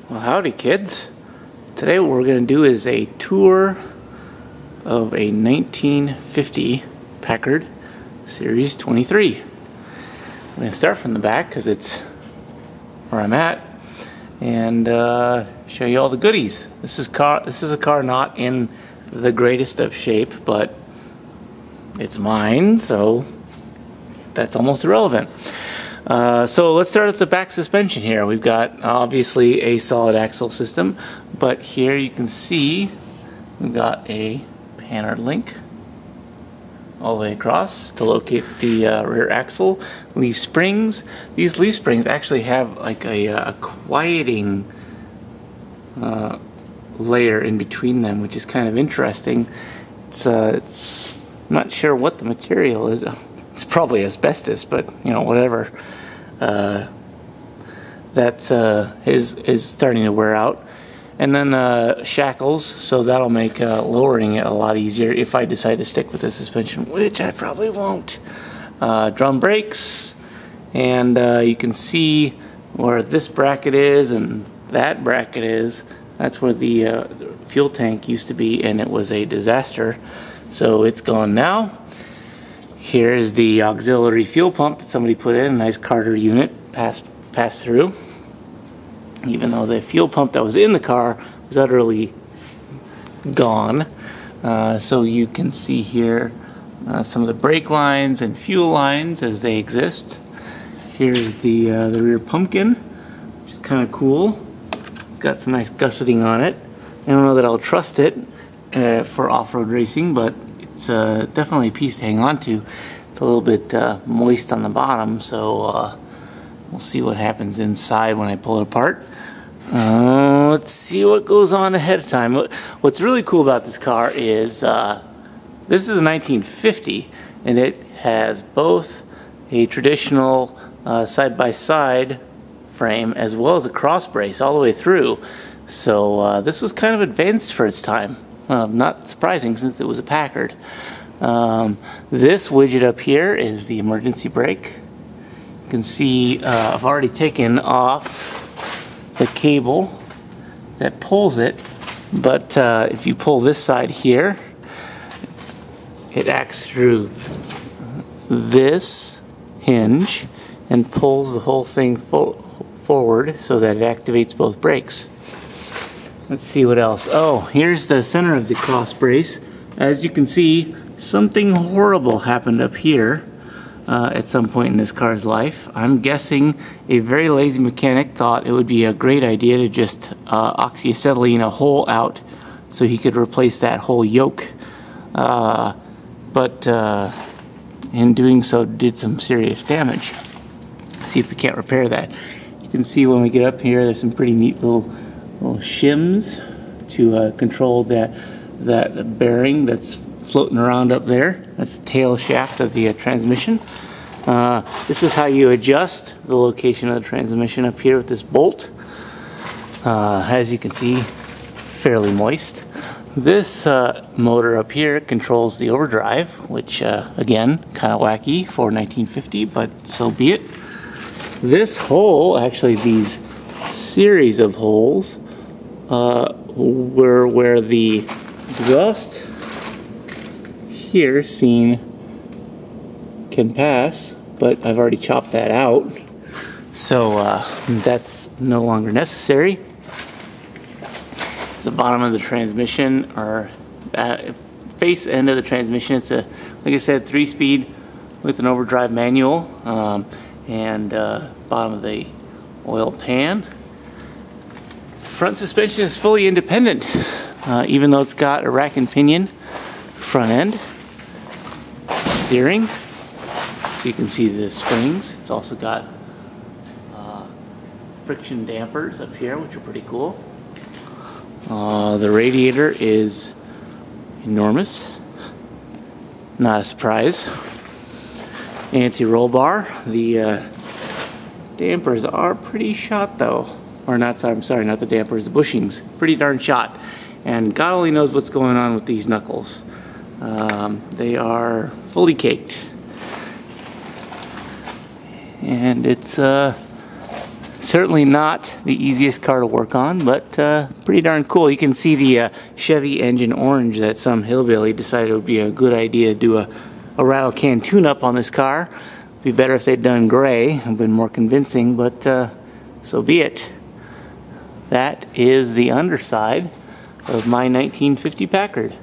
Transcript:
Well, howdy kids. Today what we're going to do is a tour of a 1950 Packard Series 23. I'm going to start from the back because it's where I'm at and show you all the goodies. This is a car not in the greatest of shape, but it's mine, so that's almost irrelevant. So let's start with the back suspension here. We've got obviously a solid axle system, but here you can see we've got a Packard link all the way across to locate the rear axle. Leaf springs. These leaf springs actually have like a quieting layer in between them, which is kind of interesting. It's I'm not sure what the material is. It's probably asbestos, but you know, whatever. That is starting to wear out. And then shackles, so that'll make lowering it a lot easier if I decide to stick with the suspension, which I probably won't. Drum brakes, and you can see where this bracket is and that bracket is. That's where the fuel tank used to be, and it was a disaster. So it's gone now. Here's the auxiliary fuel pump that somebody put in, a nice Carter unit, passed through. Even though the fuel pump that was in the car was utterly gone. So you can see here some of the brake lines and fuel lines as they exist. Here's the rear pumpkin, which is kind of cool. It's got some nice gusseting on it. I don't know that I'll trust it for off-road racing, but it's definitely a piece to hang on to. It's a little bit moist on the bottom, so we'll see what happens inside when I pull it apart. Let's see what goes on ahead of time. What's really cool about this car is this is a 1950, and it has both a traditional side-by-side frame as well as a cross brace all the way through. So this was kind of advanced for its time. Not surprising since it was a Packard. This widget up here is the emergency brake. You can see I've already taken off the cable that pulls it, but if you pull this side here, it acts through this hinge and pulls the whole thing forward so that it activates both brakes. Let's see what else. Oh, here's the center of the cross brace. As you can see, something horrible happened up here at some point in this car's life. I'm guessing a very lazy mechanic thought it would be a great idea to just oxyacetylene a hole out so he could replace that whole yoke. But in doing so did some serious damage. See if we can't repair that. You can see when we get up here there's some pretty neat little shims to control that bearing that's floating around up there. That's the tail shaft of the transmission. This is how you adjust the location of the transmission up here with this bolt. As you can see, fairly moist. This motor up here controls the overdrive, which again, kind of wacky for 1950, but so be it. This hole, actually these series of holes, were where the exhaust here seen can pass, but I've already chopped that out, so that's no longer necessary. The bottom of the transmission, or face end of the transmission, it's a, like I said, 3-speed with an overdrive manual, and bottom of the oil pan. Front suspension is fully independent, even though it's got a rack and pinion front end. Steering, so you can see the springs. It's also got friction dampers up here, which are pretty cool. The radiator is enormous, not a surprise. Anti-roll bar. The dampers are pretty shot though. Or not, I'm sorry, not the dampers, the bushings. Pretty darn shot. And God only knows what's going on with these knuckles. They are fully caked. And it's Certainly not the easiest car to work on, but pretty darn cool. You can see the Chevy engine orange that some hillbilly decided it would be a good idea to do a rattle can tune-up on this car. It'd be better if they'd done gray. It would have been more convincing, but so be it. That is the underside of my 1950 Packard.